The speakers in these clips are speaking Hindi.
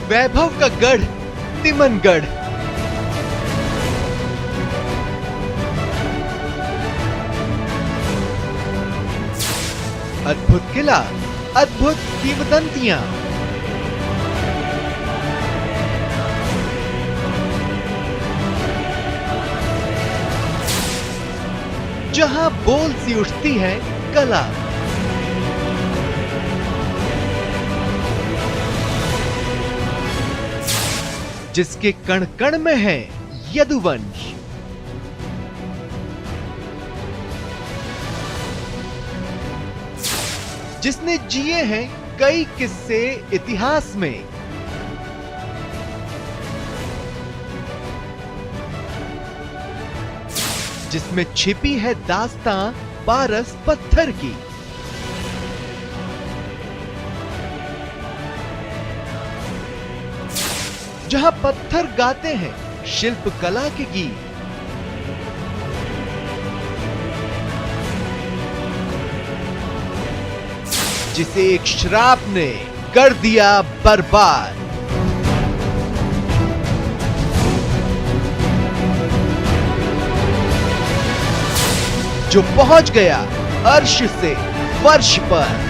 वैभव का गढ़ तिमनगढ़। अद्भुत किला, अद्भुत किंवदंतियां। जहां बोल सी उठती है कला, जिसके कण कण में है यदुवंश। जिसने जिए हैं कई किस्से इतिहास में। जिसमें छिपी है दास्तां पारस पत्थर की। जहां पत्थर गाते हैं शिल्प कला के गीत। जिसे एक श्राप ने कर दिया बर्बाद। जो पहुंच गया अर्श से फर्श पर।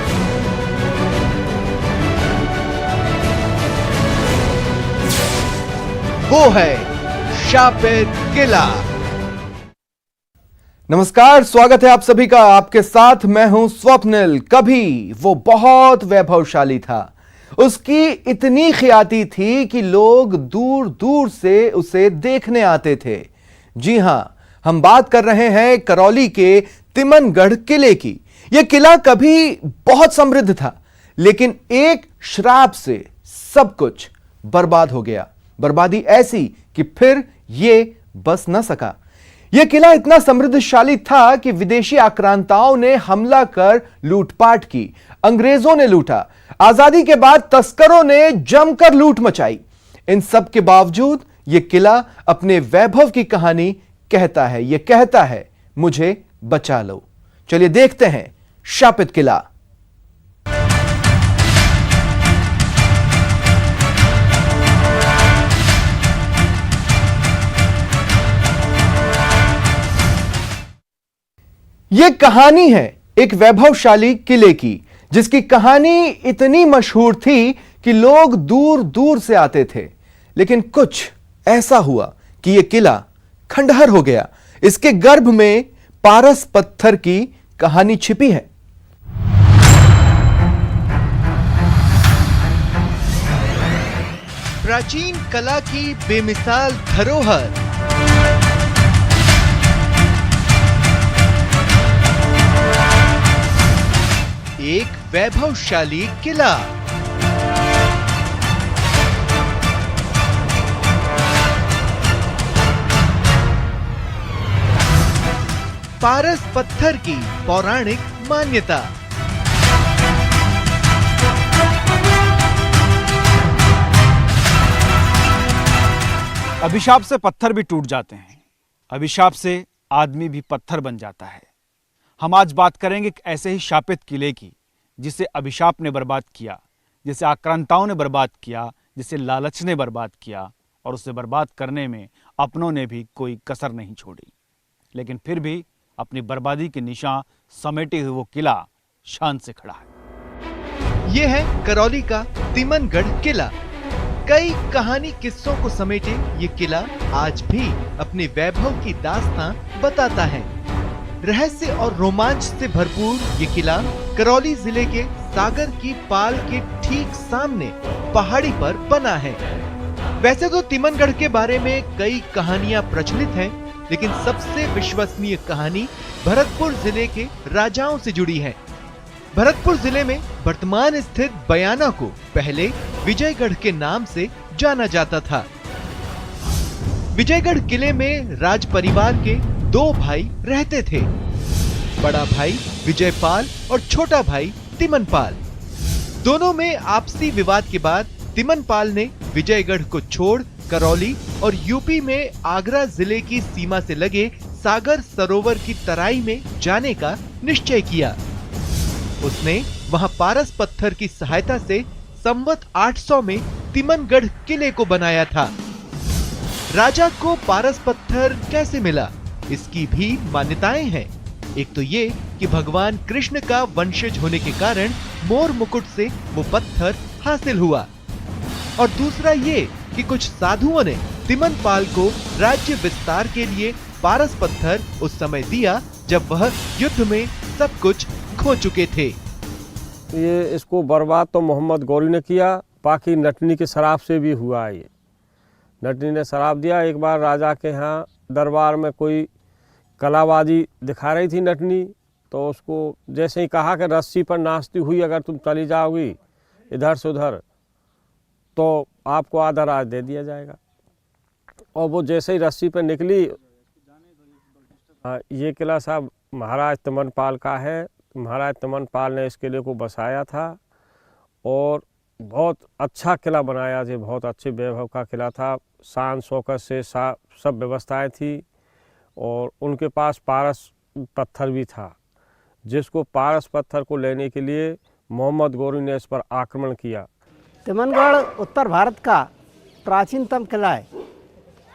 वो है शापित किला। नमस्कार, स्वागत है आप सभी का। आपके साथ मैं हूं स्वप्निल। कभी वो बहुत वैभवशाली था। उसकी इतनी ख्याति थी कि लोग दूर दूर से उसे देखने आते थे। जी हां, हम बात कर रहे हैं करौली के तिमनगढ़ किले की। यह किला कभी बहुत समृद्ध था, लेकिन एक श्राप से सब कुछ बर्बाद हो गया। बर्बादी ऐसी कि फिर यह बस न सका। यह किला इतना समृद्धशाली था कि विदेशी आक्रांताओं ने हमला कर लूटपाट की। अंग्रेजों ने लूटा। आजादी के बाद तस्करों ने जमकर लूट मचाई। इन सब के बावजूद यह किला अपने वैभव की कहानी कहता है। यह कहता है, मुझे बचा लो। चलिए देखते हैं शापित किला। यह कहानी है एक वैभवशाली किले की, जिसकी कहानी इतनी मशहूर थी कि लोग दूर दूर से आते थे। लेकिन कुछ ऐसा हुआ कि यह किला खंडहर हो गया। इसके गर्भ में पारस पत्थर की कहानी छिपी है। प्राचीन कला की बेमिसाल धरोहर। एक वैभवशाली किला। पारस पत्थर की पौराणिक मान्यता। अभिशाप से पत्थर भी टूट जाते हैं। अभिशाप से आदमी भी पत्थर बन जाता है। हम आज बात करेंगे एक ऐसे ही शापित किले की, जिसे अभिशाप ने बर्बाद किया, जिसे आक्रांताओं ने बर्बाद किया, जिसे लालच ने बर्बाद किया, और उसे बर्बाद करने में अपनों ने भी कोई कसर नहीं छोड़ी। लेकिन फिर भी अपनी बर्बादी के निशान समेटे हुए वो किला शान से खड़ा है। यह है करौली का तिमनगढ़ किला। कई कहानी किस्सों को समेटे ये किला आज भी अपने वैभव की दास्तां बताता है। रहस्य और रोमांच से भरपूर ये किला करौली जिले के सागर की पाल के ठीक सामने पहाड़ी पर बना है। वैसे तो तिमनगढ़ के बारे में कई कहानियां प्रचलित हैं, लेकिन सबसे विश्वसनीय कहानी भरतपुर जिले के राजाओं से जुड़ी है। भरतपुर जिले में वर्तमान स्थित बयाना को पहले विजयगढ़ के नाम से जाना जाता था। विजयगढ़ किले में राज परिवार के दो भाई रहते थे, बड़ा भाई विजयपाल और छोटा भाई तिमनपाल। दोनों में आपसी विवाद के बाद तिमनपाल ने विजयगढ़ को छोड़ करौली और यूपी में आगरा जिले की सीमा से लगे सागर सरोवर की तराई में जाने का निश्चय किया। उसने वहां पारस पत्थर की सहायता से संवत 800 में तिमनगढ़ किले को बनाया था। राजा को पारस पत्थर कैसे मिला, इसकी भी मान्यताएं हैं। एक तो ये कि भगवान कृष्ण का वंशज होने के कारण मोर मुकुट से वो पत्थर हासिल हुआ, और दूसरा ये कि कुछ साधुओं ने तिमनपाल को राज्य विस्तार के लिए पारस पत्थर उस समय दिया जब वह युद्ध में सब कुछ खो चुके थे। ये इसको बर्बाद तो मोहम्मद गौरी ने किया, बाकी नटनी के शराब से भी हुआ है। ये नटनी ने शराब दिया। एक बार राजा के यहाँ दरबार में कोई कलाबाजी दिखा रही थी नटनी, तो उसको जैसे ही कहा कि रस्सी पर नाचती हुई अगर तुम चली जाओगी इधर से उधर तो आपको आधा राज दे दिया जाएगा। और वो जैसे ही रस्सी पर निकली, ये किला साहब महाराज तिमनपाल का है। महाराज तिमनपाल ने इस किले को बसाया था और बहुत अच्छा किला बनाया था। बहुत अच्छे वैभव का किला था, शान शौकत से सब व्यवस्थाएं थी। और उनके पास पारस पत्थर भी था, जिसको पारस पत्थर को लेने के लिए मोहम्मद गौरी ने इस पर आक्रमण किया। तिमनगढ़ उत्तर भारत का प्राचीनतम किला है।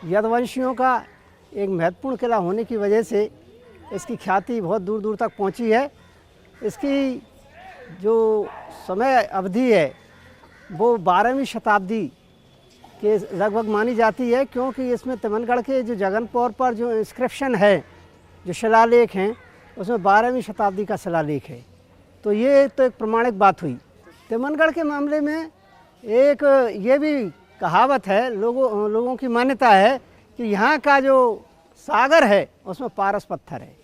यदुवंशियों का एक महत्वपूर्ण किला होने की वजह से इसकी ख्याति बहुत दूर दूर तक पहुंची है। इसकी जो समय अवधि है वो 12वीं शताब्दी के लगभग मानी जाती है, क्योंकि इसमें तिमनगढ़ के जो जगनपौर पर जो इंस्क्रिप्शन है, जो शिलालेख हैं, उसमें 12वीं शताब्दी का शिलालेख है। तो ये तो एक प्रमाणिक बात हुई। तिमनगढ़ के मामले में एक ये भी कहावत है, लोगों की मान्यता है कि यहाँ का जो सागर है उसमें पारस पत्थर है,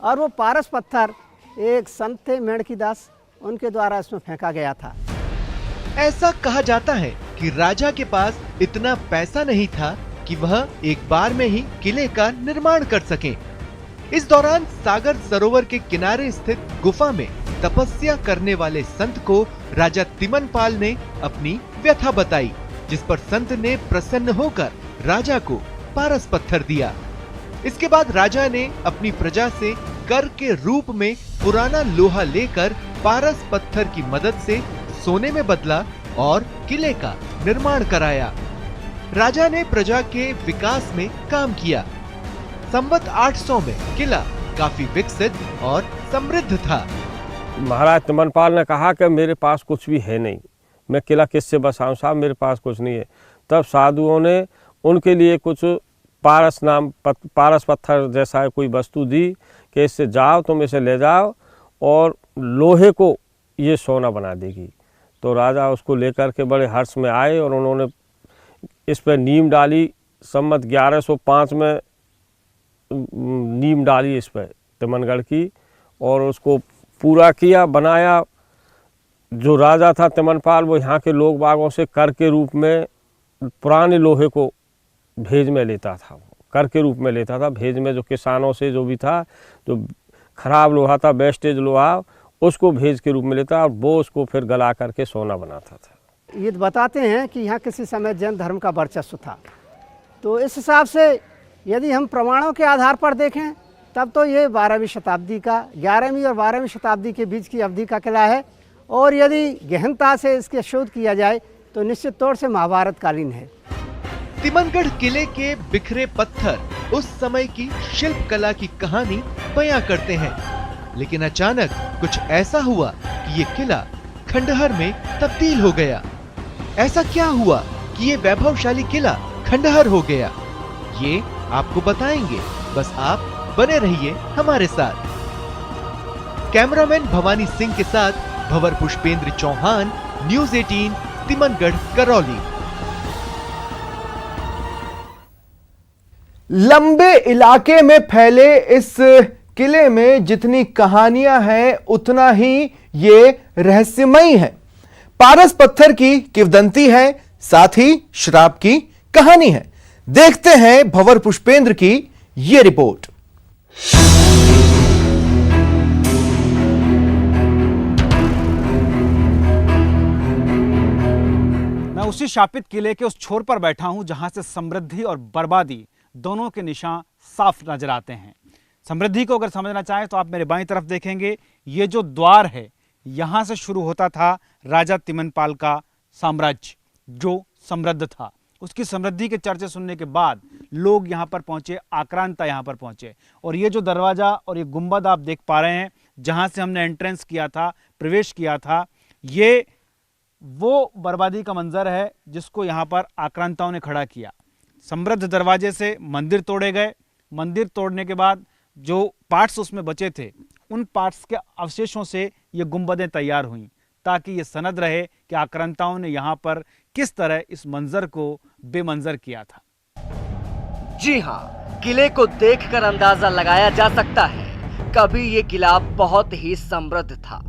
और वो पारस पत्थर एक संत थे मेणकीदास, उनके द्वारा इसमें फेंका गया था। ऐसा कहा जाता है कि राजा के पास इतना पैसा नहीं था कि वह एक बार में ही किले का निर्माण कर सकें। इस दौरान सागर सरोवर के किनारे स्थित गुफा में तपस्या करने वाले संत को राजा तिमनपाल ने अपनी व्यथा बताई, जिस पर संत ने प्रसन्न होकर राजा को पारस पत्थर दिया। इसके बाद राजा ने अपनी प्रजा से कर के रूप में पुराना लोहा लेकर पारस पत्थर की मदद से सोने में बदला और किले का निर्माण कराया। राजा ने प्रजा के विकास में काम किया। संवत 800 में किला काफी विकसित और समृद्ध था। महाराज तिमनपाल ने कहा कि मेरे पास कुछ भी है नहीं, मैं किला किससे बसाऊं साहब, मेरे पास कुछ नहीं है। तब साधुओं ने उनके लिए कुछ पारस पत्थर जैसा कोई वस्तु दी कि इससे जाओ, तुम इसे ले जाओ और लोहे को ये सोना बना देगी। तो राजा उसको लेकर के बड़े हर्ष में आए और उन्होंने इस पर नीम डाली। संवत 1105 में नीम डाली इस पर तिमनगढ़ की, और उसको पूरा किया, बनाया। जो राजा था तिमनपाल, वो यहाँ के लोग बागों से कर के रूप में पुराने लोहे को भेज में लेता था, कर के रूप में लेता था। भेज में जो किसानों से जो भी था, जो खराब लोहा था, वेस्टेज लोहा, उसको भेज के रूप में लेता और वो उसको फिर गला करके सोना बनाता था। ये बताते हैं कि यहाँ किसी समय जैन धर्म का वर्चस्व था। तो इस हिसाब से यदि हम प्रमाणों के आधार पर देखें तब तो ये 12वीं शताब्दी का, 11वीं और 12वीं शताब्दी के बीच की अवधि का किला है। और यदि गहनता से इसके शोध किया जाए तो निश्चित तौर से महाभारत कालीन है। तिमनगढ़ किले के बिखरे पत्थर उस समय की शिल्प कला की कहानी बयां करते हैं, लेकिन अचानक कुछ ऐसा हुआ कि ये किला खंडहर में तब्दील हो गया। ऐसा क्या हुआ कि ये वैभवशाली किला खंडहर हो गया, ये आपको बताएंगे। बस आप बने रहिए हमारे साथ। कैमरामैन भवानी सिंह के साथ भंवर पुष्पेंद्र चौहान, न्यूज़ 18, तिमनगढ़, करौली। लंबे इलाके में फैले इस किले में जितनी कहानियां हैं उतना ही ये रहस्यमयी है। पारस पत्थर की किंवदंती है, साथ ही शराब की कहानी है। देखते हैं भंवर पुष्पेंद्र की ये रिपोर्ट। मैं उसी शापित किले के उस छोर पर बैठा हूं जहां से समृद्धि और बर्बादी दोनों के निशान साफ नजर आते हैं। समृद्धि को अगर समझना चाहें तो आप मेरे बाईं तरफ देखेंगे, ये जो द्वार है यहां से शुरू होता था राजा तिमनपाल का साम्राज्य, जो समृद्ध था। उसकी समृद्धि के चर्चे सुनने के बाद लोग यहाँ पर पहुँचे, आक्रांता यहाँ पर पहुँचे। और ये जो दरवाज़ा और ये गुंबद आप देख पा रहे हैं, जहाँ से हमने एंट्रेंस किया था, प्रवेश किया था, ये वो बर्बादी का मंजर है जिसको यहाँ पर आक्रांताओं ने खड़ा किया। समृद्ध दरवाजे से मंदिर तोड़े गए। मंदिर तोड़ने के बाद जो पार्ट्स उसमें बचे थे, उन पार्ट्स के अवशेषों से ये गुंबदें तैयार हुईं, ताकि ये सनद रहे कि आक्रांताओं ने यहाँ पर किस तरह इस मंजर को बेमंजर किया था। जी हाँ, किले को देखकर अंदाजा लगाया जा सकता है कभी ये किला बहुत ही समृद्ध था।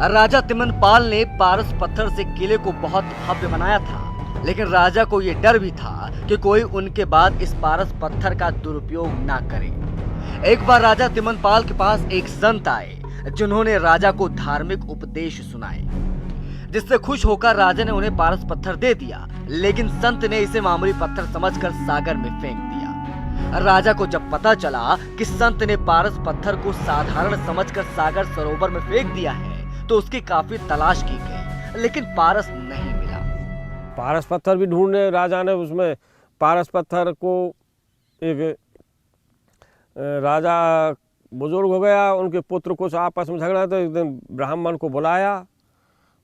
राजा तिमनपाल ने पारस पत्थर से किले को बहुत भव्य बनाया था, लेकिन राजा को ये डर भी था कि कोई उनके बाद इस पारस पत्थर का दुरुपयोग ना करे। एक बार राजा तिमनपाल के पास एक संत आए, जिन्होंने राजा को धार्मिक उपदेश सुनाए, जिससे खुश होकर राजा ने उन्हें पारस पत्थर दे दिया। लेकिन संत ने इसे मामूली पत्थर समझकर सागर में फेंक दिया। राजा को जब पता चला कि संत ने पारस पत्थर को साधारण समझकर सागर सरोवर में फेंक दिया है, तो उसकी काफी तलाश की गई, लेकिन पारस नहीं मिला। पारस पत्थर भी ढूंढने राजा ने, उसमें पारस पत्थर को एक राजा बुजुर्ग हो गया, उनके पुत्र कुछ आपस में झगड़ा, तो एक दिन ब्राह्मण को बुलाया,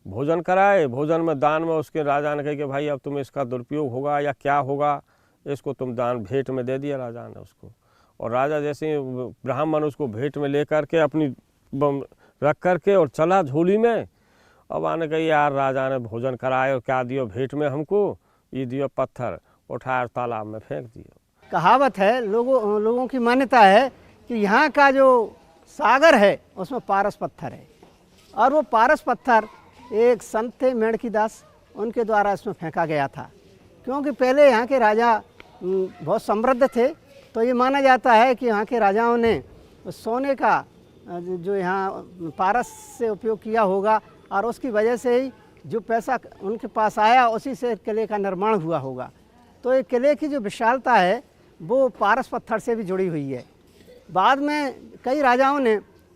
भोजन कराए। भोजन में दान में उसके राजा ने कहा कि भाई अब तुम्हें इसका दुरुपयोग होगा या क्या होगा, इसको तुम दान भेंट में दे दिया राजा ने उसको। और राजा जैसे ही ब्राह्मण उसको भेंट में लेकर के अपनी रख करके और चला झोली में। अब आने कही यार राजा ने भोजन कराए और क्या दियो भेंट में हमको, ये दियो पत्थर, उठाया तालाब में फेंक दिया। कहावत है, लोगों की मान्यता है कि यहाँ का जो सागर है उसमें पारस पत्थर है, और वो पारस पत्थर एक संत थे मेणकीदास, उनके द्वारा इसमें फेंका गया था। क्योंकि पहले यहाँ के राजा बहुत समृद्ध थे, तो ये माना जाता है कि यहाँ के राजाओं ने सोने का जो यहाँ पारस से उपयोग किया होगा, और उसकी वजह से ही जो पैसा उनके पास आया उसी से किले का निर्माण हुआ होगा। तो ये किले की जो विशालता है वो पारस पत्थर से भी जुड़ी हुई है। बाद में कई राजाओं ने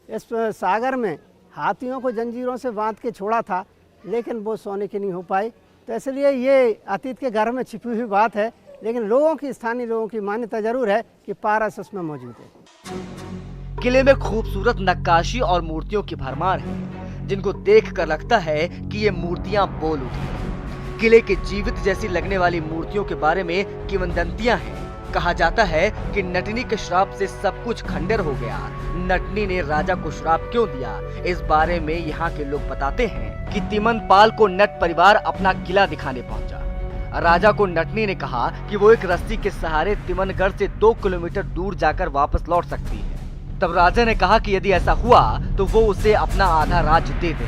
इस सागर में हाथियों को जंजीरों से बांध के छोड़ा था, लेकिन वो सोने की नहीं हो पाई। तो इसलिए ये अतीत के घर में छिपी हुई बात है, लेकिन स्थानीय लोगों की मान्यता जरूर है कि पारस उसमें मौजूद है। किले में खूबसूरत नक्काशी और मूर्तियों की भरमार है, जिनको देखकर लगता है कि ये मूर्तियां बोल उठी। किले के जीवित जैसी लगने वाली मूर्तियों के बारे में किंवदंतियां हैं। कहा जाता है कि नटनी के श्राप से सब कुछ खंडर हो गया। नटनी ने राजा को श्राप क्यों दिया, इस बारे में यहाँ के लोग बताते हैं कि तिमनपाल को नट परिवार अपना किला दिखाने पहुंचा। राजा को नटनी ने कहा कि वो एक रस्सी के सहारे तिमनगढ़ से 2 किलोमीटर दूर जाकर वापस लौट सकती है। तब राजा ने कहा कि यदि ऐसा हुआ तो वो उसे अपना आधा राज्य दे दे।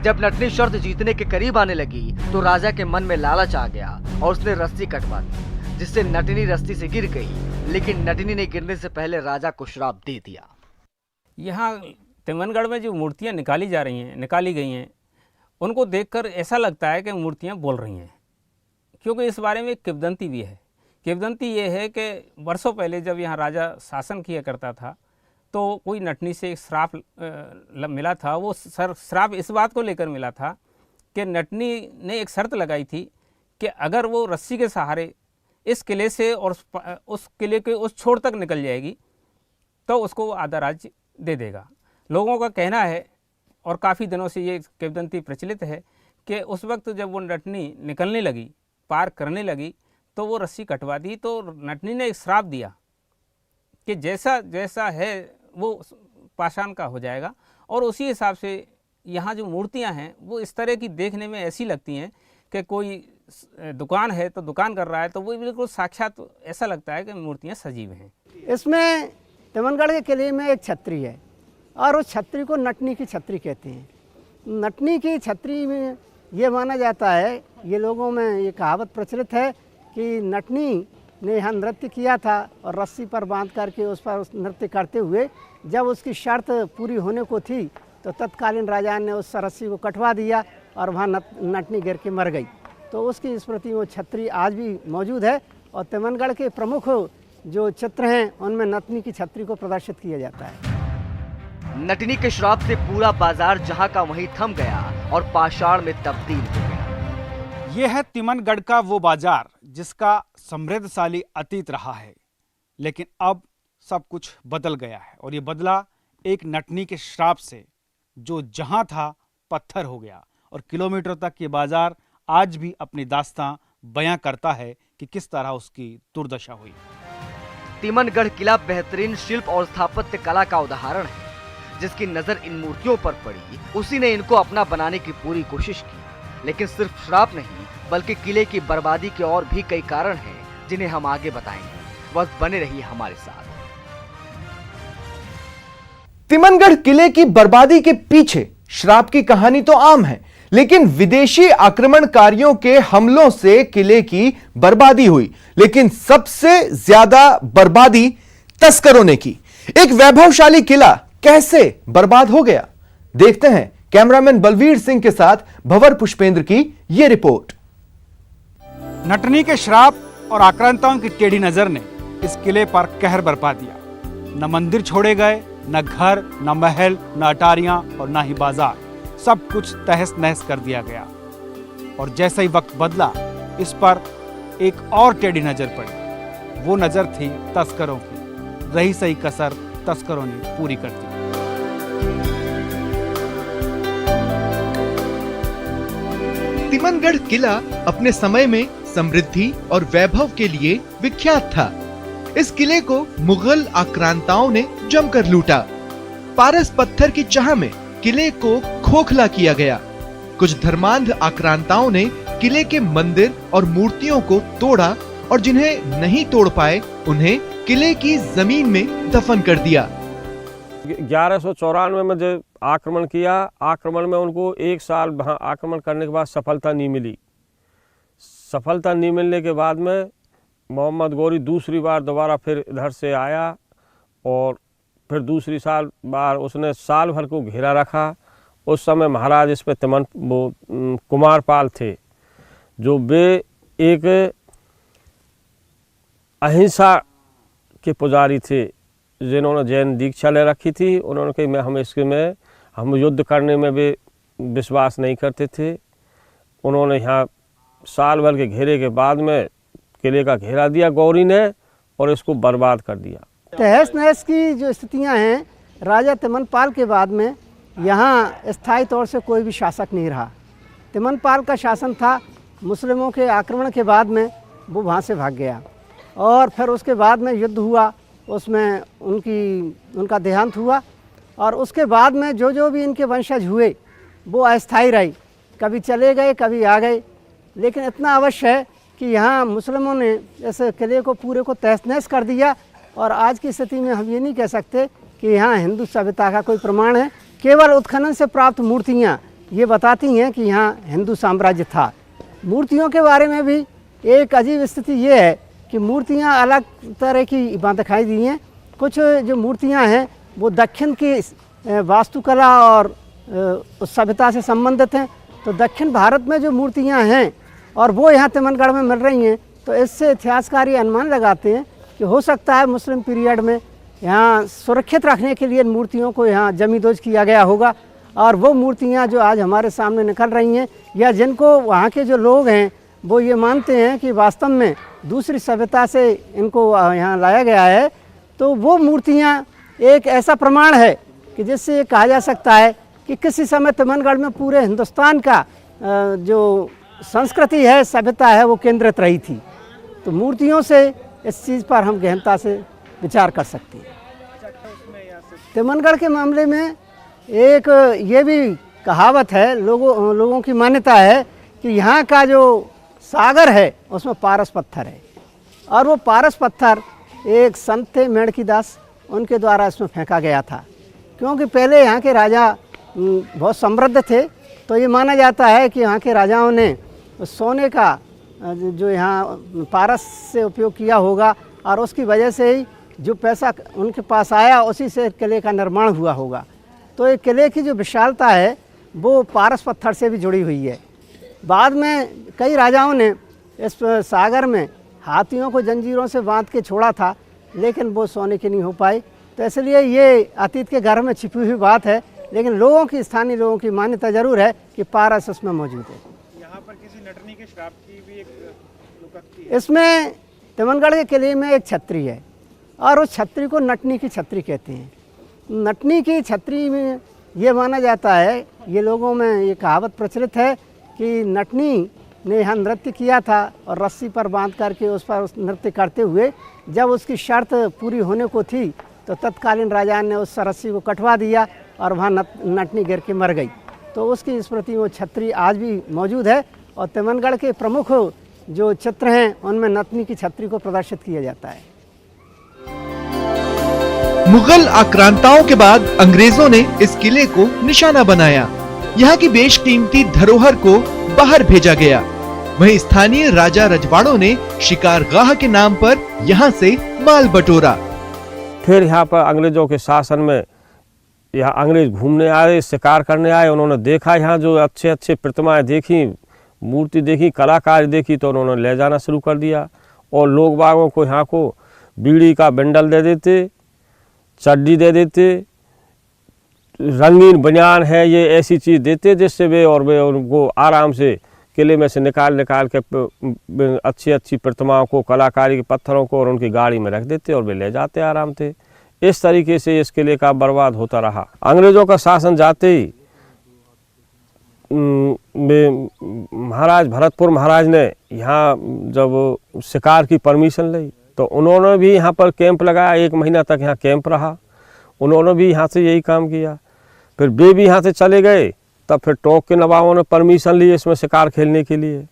जब नटनी शर्त जीतने के करीब आने लगी तो राजा के मन में लालच आ गया और उसने रस्सी कटवा दी, जिससे नटनी रस्सी से गिर गई। लेकिन नटनी ने गिरने से पहले राजा को श्राप दे दिया। यहाँ तिमनगढ़ में जो मूर्तियाँ निकाली गई हैं, उनको देखकर ऐसा लगता है कि मूर्तियाँ बोल रही हैं, क्योंकि इस बारे में एक किंवदंती भी है। किंवदंती ये है कि वर्षों पहले जब यहाँ राजा शासन किया करता था, तो कोई नटनी से एक श्राप मिला था। वो श्राप इस बात को लेकर मिला था कि नटनी ने एक शर्त लगाई थी कि अगर वो रस्सी के सहारे इस किले से और उस किले के उस छोर तक निकल जाएगी तो उसको वो आधा राज्य दे देगा। लोगों का कहना है, और काफ़ी दिनों से ये किंवदंती प्रचलित है, कि उस वक्त जब वो नटनी निकलने लगी, पार करने लगी, तो वो रस्सी कटवा दी। तो नटनी ने एक श्राप दिया कि जैसा जैसा है वो पाषाण का हो जाएगा। और उसी हिसाब से यहाँ जो मूर्तियाँ हैं वो इस तरह की देखने में ऐसी लगती हैं कि कोई दुकान है तो दुकान कर रहा है, तो वो बिल्कुल साक्षात ऐसा लगता है कि मूर्तियाँ सजीव हैं। इसमें तिमनगढ़ के किले में एक छतरी है, और उस छतरी को नटनी की छतरी कहते हैं। नटनी की छतरी में ये माना जाता है, ये लोगों में ये कहावत प्रचलित है कि नटनी ने यहाँ नृत्य किया था, और रस्सी पर बांध करके उस पर नृत्य करते हुए जब उसकी शर्त पूरी होने को थी तो तत्कालीन राजा ने उस रस्सी को कटवा दिया और वहाँ नटनी गिर के मर गई। तो उसकी स्मृति में वो छतरी आज भी मौजूद है, और तिमनगढ़ के प्रमुख जो चित्र हैं उनमें नटनी की छतरी को प्रदर्शित किया जाता है। नटनी के श्राप से पूरा बाजार जहां का वहीं थम गया और पाषाण में तब्दील हो गया। ये है तिमनगढ़ का वो बाजार जिसका समृद्धशाली अतीत रहा है, लेकिन अब सब कुछ बदल गया है और ये बदला एक नटनी के श्राप से, जो जहां था पत्थर हो गया। और किलोमीटर तक ये बाजार आज भी अपनी दास्तां बयां करता है कि किस तरह उसकी दुर्दशा हुई। तिमनगढ़ किला बेहतरीन शिल्प और स्थापत्य कला का उदाहरण है। जिसकी नजर इन मूर्तियों पर पड़ी, उसी ने इनको अपना बनाने की पूरी कोशिश की। लेकिन सिर्फ श्राप नहीं, बल्कि किले की बर्बादी के और भी कई कारण हैं जिन्हें हम आगे बताएंगे। बस बने रहिए हमारे साथ। तिमनगढ़ किले की बर्बादी के पीछे श्राप की कहानी तो आम है, लेकिन विदेशी आक्रमणकारियों के हमलों से किले की बर्बादी हुई। लेकिन सबसे ज्यादा बर्बादी तस्करों ने की। एक वैभवशाली किला कैसे बर्बाद हो गया, देखते हैं कैमरामैन बलवीर सिंह के साथ भंवर पुष्पेंद्र की यह रिपोर्ट। नटनी के श्राप और आक्रांताओं की टेढ़ी नजर ने इस किले पर कहर बरपा दिया। न मंदिर छोड़े गए, न घर, न महल, न अटारियां और न ही बाजार। सब कुछ तहस नहस कर दिया गया। और जैसे ही वक्त बदला, इस पर एक और टेढ़ी नजर पड़ी। वो नजर थी तस्करों की। रही सही कसर तस्करों ने पूरी कर दी। तिमनगढ़ किला अपने समय में समृद्धि और वैभव के लिए विख्यात था। इस किले को मुगल आक्रांताओं ने जमकर लूटा। पारस पत्थर की चाह में किले को खोखला किया गया। कुछ धर्मांध आक्रांताओं ने किले के मंदिर और मूर्तियों को तोड़ा और जिन्हें नहीं तोड़ पाए उन्हें किले की जमीन में दफन कर दिया। 1194 में जब आक्रमण किया, आक्रमण में उनको 1 साल वहाँ आक्रमण करने के बाद सफलता नहीं मिली। सफलता नहीं मिलने के बाद में मोहम्मद गौरी दूसरी बार दोबारा फिर इधर से आया और फिर दूसरी बार उसने साल भर को घेरा रखा। उस समय महाराज इस पे कुमारपाल थे, जो वे एक अहिंसा के पुजारी थे, जिन्होंने जैन दीक्षा ले रखी थी। उन्होंने कहा हम युद्ध करने में भी विश्वास नहीं करते थे। उन्होंने यहाँ साल भर के घेरे के बाद में किले का घेरा दिया गौरी ने और इसको बर्बाद कर दिया। तहस नहस की जो स्थितियां हैं, राजा तिमनपाल के बाद में यहाँ स्थायी तौर से कोई भी शासक नहीं रहा। तिमनपाल का शासन था, मुस्लिमों के आक्रमण के बाद में वो वहाँ से भाग गया और फिर उसके बाद में युद्ध हुआ, उसमें उनका देहांत हुआ। और उसके बाद में जो भी इनके वंशज हुए वो अस्थायी रहे, कभी चले गए कभी आ गए। लेकिन इतना अवश्य है कि यहाँ मुस्लिमों ने इस किले को पूरे को तहस नहस कर दिया। और आज की स्थिति में हम ये नहीं कह सकते कि यहाँ हिंदू सभ्यता का कोई प्रमाण है। केवल उत्खनन से प्राप्त मूर्तियाँ ये बताती हैं कि यहाँ हिंदू साम्राज्य था। मूर्तियों के बारे में भी एक अजीब स्थिति ये है कि मूर्तियाँ अलग तरह की दिखाई दी हैं। कुछ जो मूर्तियाँ हैं वो दक्षिण की वास्तुकला और उस सभ्यता से संबंधित हैं। तो दक्षिण भारत में जो मूर्तियाँ हैं और वो यहाँ तिमनगढ़ में मिल रही हैं, तो इससे इतिहासकार ये अनुमान लगाते हैं कि हो सकता है मुस्लिम पीरियड में यहाँ सुरक्षित रखने के लिए मूर्तियों को यहाँ जमींदोज किया गया होगा। और वो मूर्तियाँ जो आज हमारे सामने निकल रही हैं, या जिनको वहाँ के जो लोग हैं वो ये मानते हैं कि वास्तव में दूसरी सभ्यता से इनको यहाँ लाया गया है, तो वो मूर्तियाँ एक ऐसा प्रमाण है कि जिससे ये कहा जा सकता है कि किसी समय तिमनगढ़ में पूरे हिंदुस्तान का जो संस्कृति है, सभ्यता है, वो केंद्रित रही थी। तो मूर्तियों से इस चीज़ पर हम गहनता से विचार कर सकते हैं। तिमनगढ़ के मामले में एक ये भी कहावत है, लोगों की मान्यता है कि यहाँ का जो सागर है उसमें पारस पत्थर है। और वो पारस पत्थर एक संत थे मेणकीदास, उनके द्वारा इसमें फेंका गया था। क्योंकि पहले यहाँ के राजा बहुत समृद्ध थे, तो ये माना जाता है कि यहाँ के राजाओं ने सोने का जो यहाँ पारस से उपयोग किया होगा और उसकी वजह से ही जो पैसा उनके पास आया उसी से किले का निर्माण हुआ होगा। तो ये किले की जो विशालता है वो पारस पत्थर से भी जुड़ी हुई है। बाद में कई राजाओं ने इस सागर में हाथियों को जंजीरों से बांध के छोड़ा था, लेकिन वो सोने की नहीं हो पाई। तो इसलिए ये अतीत के घर में छिपी हुई बात है, लेकिन स्थानीय लोगों की मान्यता जरूर है कि पारस उसमें मौजूद है। यहाँ पर किसी नटनी के श्राप की भी एक लुकत्ती है। इसमें तिमनगढ़ के किले में एक छतरी है और उस छतरी को नटनी की छतरी कहते हैं। नटनी की छतरी में ये माना जाता है, ये लोगों में ये कहावत प्रचलित है कि नटनी ने यहाँ नृत्य किया था और रस्सी पर बांध करके उस पर नृत्य करते हुए जब उसकी शर्त पूरी होने को थी तो तत्कालीन राजा ने उस रस्सी को कटवा दिया और वहाँ नटनी गिर के मर गई। तो उसकी स्मृति में वो छतरी आज भी मौजूद है और तिमनगढ़ के प्रमुख जो चित्र हैं उनमें नटनी की छतरी को प्रदर्शित किया जाता है। मुगल आक्रांताओं के बाद अंग्रेजों ने इस किले को निशाना बनाया। यहाँ की बेशकीमती धरोहर को बाहर भेजा गया। वहीं स्थानीय राजा रजवाड़ों ने शिकारगाह के नाम पर यहाँ से माल बटोरा। फिर यहाँ पर अंग्रेजों के शासन में यहाँ अंग्रेज घूमने आए, शिकार करने आए। उन्होंने देखा यहाँ जो अच्छे अच्छे प्रतिमाएं देखी, मूर्ति देखी, कलाकार देखी, तो उन्होंने ले जाना शुरू कर दिया और लोग बागों को यहाँ को बीड़ी का बंडल दे देते, चड्डी दे देते, रंगीन बनियान है, ये ऐसी चीज़ देते जिससे वे उनको आराम से किले में से निकाल के अच्छी अच्छी प्रतिमाओं को, कलाकारी के पत्थरों को और उनकी गाड़ी में रख देते और वे ले जाते आराम थे। इस तरीके से इस किले का बर्बाद होता रहा। अंग्रेज़ों का शासन जाते ही महाराज भरतपुर महाराज ने यहाँ जब शिकार की परमिशन ली तो उन्होंने भी यहाँ पर कैंप लगाया। 1 महीना तक यहाँ कैंप रहा। उन्होंने भी यहाँ से यही काम किया। फिर वे भी यहाँ से चले गए। तब फिर टोंक के नवाबों ने परमिशन ली इसमें शिकार खेलने के लिए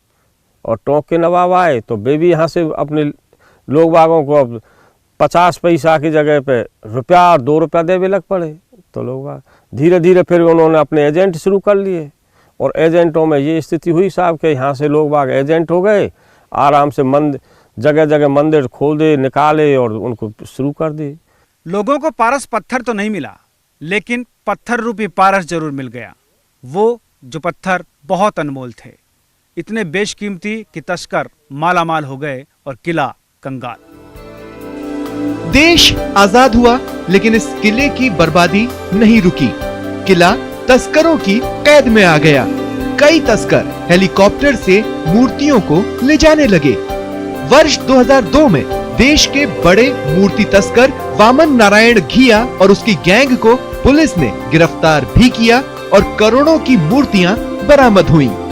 और टोंक के नवाब आए तो वे भी यहाँ से अपने लोग बागों को अब 50 पैसा की जगह पे रुपया और 2 रुपया देवे लग पड़े। तो लोग धीरे धीरे फिर उन्होंने अपने एजेंट शुरू कर लिए और एजेंटों में ये स्थिति हुई साहब के यहाँ से लोग बाग एजेंट हो गए। आराम से जगह जगह मंदिर खोल दे, निकाले और उनको शुरू कर दी। लोगों को पारस पत्थर तो नहीं मिला, लेकिन पत्थर रूपी पारस जरूर मिल गया। वो जो पत्थर बहुत अनमोल थे, इतने बेशकीमती कि तस्कर मालामाल हो गए और किला कंगाल। देश आजाद हुआ, लेकिन इस किले की बर्बादी नहीं रुकी। किला तस्करों की कैद में आ गया। कई तस्कर हेलीकॉप्टर से मूर्तियों को ले जाने लगे। वर्ष 2002 में देश के बड़े मूर्ति तस्कर वामन नारायण घिया और उसकी गैंग को पुलिस ने गिरफ्तार भी किया और करोड़ों की मूर्तियां बरामद हुईं।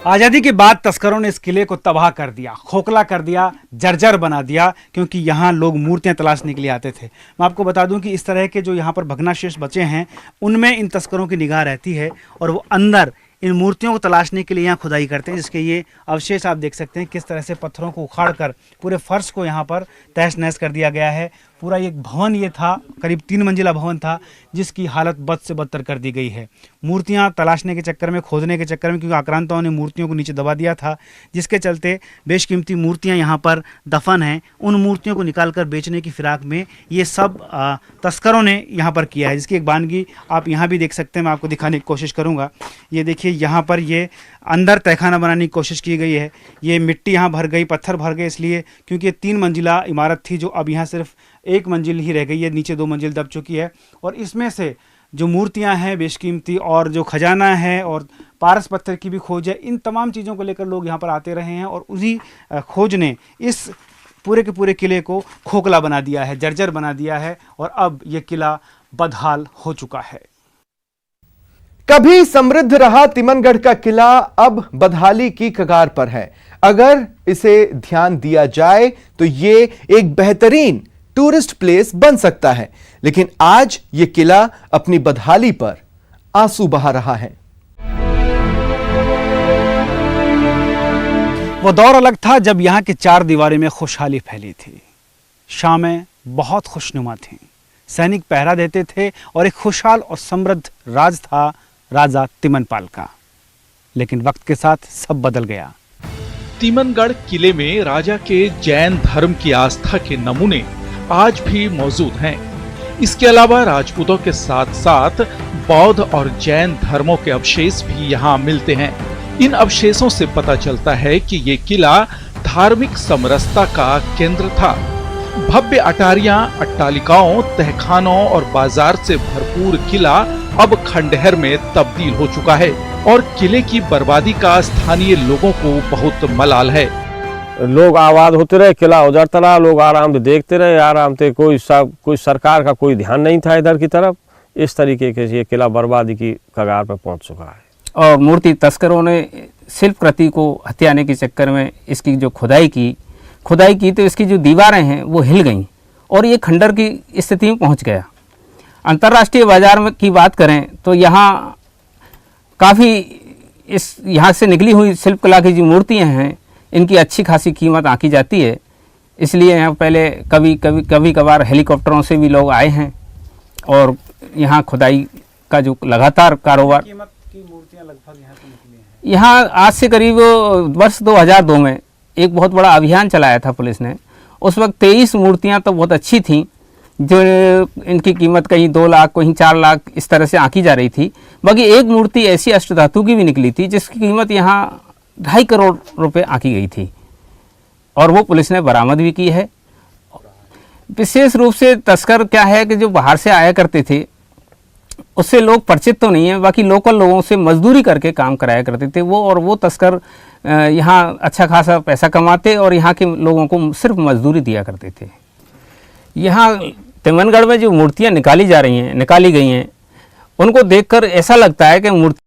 आज़ादी के बाद तस्करों ने इस किले को तबाह कर दिया, खोखला कर दिया, जर्जर बना दिया, क्योंकि यहाँ लोग मूर्तियां तलाशने के लिए आते थे। मैं आपको बता दूं कि इस तरह के जो यहाँ पर भग्नाशेष बचे हैं उनमें इन तस्करों की निगाह रहती है और वो अंदर इन मूर्तियों को तलाशने के लिए यहाँ खुदाई करते हैं, जिसके ये अवशेष आप देख सकते हैं किस तरह से पत्थरों को उखाड़कर पूरे फर्श को यहाँ पर तहस नहस कर दिया गया है। पूरा एक भवन ये था, करीब 3 मंजिला भवन था, जिसकी हालत बद से बदतर कर दी गई है। मूर्तियाँ तलाशने के चक्कर में, खोदने के चक्कर में, क्योंकि आक्रांताओं ने मूर्तियों को नीचे दबा दिया था, जिसके चलते बेशकीमती मूर्तियाँ यहाँ पर दफन हैं। उन मूर्तियों को निकाल कर बेचने की फिराक में ये सब तस्करों ने यहाँ पर किया है, जिसकी एक बानगी आप यहाँ भी देख सकते हैं। मैं आपको दिखाने की कोशिश करूँगा। ये देखिए, यहाँ पर ये अंदर तहखाना बनाने की कोशिश की गई है। ये मिट्टी यहाँ भर गई, पत्थर भर गए, इसलिए क्योंकि ये 3 मंजिला इमारत थी जो अब यहाँ सिर्फ 1 मंजिल ही रह गई है। नीचे 2 मंजिल दब चुकी है और इसमें से जो मूर्तियाँ हैं बेशकीमती और जो खजाना है और पारस पत्थर की भी खोज है, इन तमाम चीज़ों को लेकर लोग यहाँ पर आते रहे हैं और उसी खोज ने इस पूरे के पूरे किले को खोखला बना दिया है, जर्जर बना दिया है और अब ये किला बदहाल हो चुका है। कभी समृद्ध रहा तिमनगढ़ का किला अब बदहाली की कगार पर है। अगर इसे ध्यान दिया जाए तो ये एक बेहतरीन टूरिस्ट प्लेस बन सकता है, लेकिन आज ये किला अपनी बदहाली पर आंसू बहा रहा है। वो दौर अलग था जब यहाँ की 4 दीवारी में खुशहाली फैली थी। शामें बहुत खुशनुमा थीं, सैनिक पहरा देते थे और एक खुशहाल और समृद्ध राज था राजा तिमनपाल का। लेकिन वक्त के साथ सब बदल गया। तिमनगढ़ किले में राजा के जैन धर्म की आस्था के नमूने आज भी मौजूद हैं। इसके अलावा राजपूतों के साथ साथ बौद्ध और जैन धर्मों के अवशेष भी यहाँ मिलते हैं। इन अवशेषों से पता चलता है कि ये किला धार्मिक समरसता का केंद्र था। भव्य अटारियां, अट्टालिकाओं, तहखानों और बाजार से भरपूर किला अब खंडहर में तब्दील हो चुका है। और किले की बर्बादी का स्थानीय लोगों को बहुत मलाल है। लोग आबाद होते रहे, किला उजड़ता रहा, लोग आराम से देखते रहे, आराम से कोई सरकार का कोई ध्यान नहीं था इधर की तरफ। इस तरीके के ये किला बर्बादी की कगार पर पहुंच चुका है। और मूर्ति तस्करों ने शिल्प कृति को हथियाने के चक्कर में इसकी जो खुदाई की तो इसकी जो दीवारें हैं वो हिल गईं और ये खंडर की स्थिति में पहुंच गया। अंतर्राष्ट्रीय बाजार में की बात करें तो यहाँ काफ़ी यहाँ से निकली हुई शिल्पकला की जो मूर्तियाँ हैं इनकी अच्छी खासी कीमत आंकी जाती है। इसलिए यहाँ पहले कभी कभार हेलीकॉप्टरों से भी लोग आए हैं और यहाँ खुदाई का जो लगातार कारोबार। कीमत की मूर्तियाँ लगभग यहाँ से निकली हैं। यहाँ आज से करीब वर्ष 2002 में एक बहुत बड़ा अभियान चलाया था पुलिस ने। उस वक्त 23 मूर्तियाँ तो बहुत अच्छी थीं, जो इनकी कीमत कहीं 2 लाख कहीं 4 लाख इस तरह से आंकी जा रही थी। बाकी एक मूर्ति ऐसी अष्टधातु की भी निकली थी जिसकी कीमत यहाँ 2.5 करोड़ रुपए आंकी गई थी और वो पुलिस ने बरामद भी की है। विशेष रूप से तस्कर क्या है कि जो बाहर से आया करते थे उससे लोग परिचित तो नहीं है, बाकी लोकल लोगों से मजदूरी करके काम कराया करते थे वो, और वो तस्कर यहाँ अच्छा खासा पैसा कमाते और यहाँ के लोगों को सिर्फ मजदूरी दिया करते थे। यहाँ तिमनगढ़ में जो मूर्तियाँ निकाली गई हैं उनको देखकर ऐसा लगता है कि मूर्ति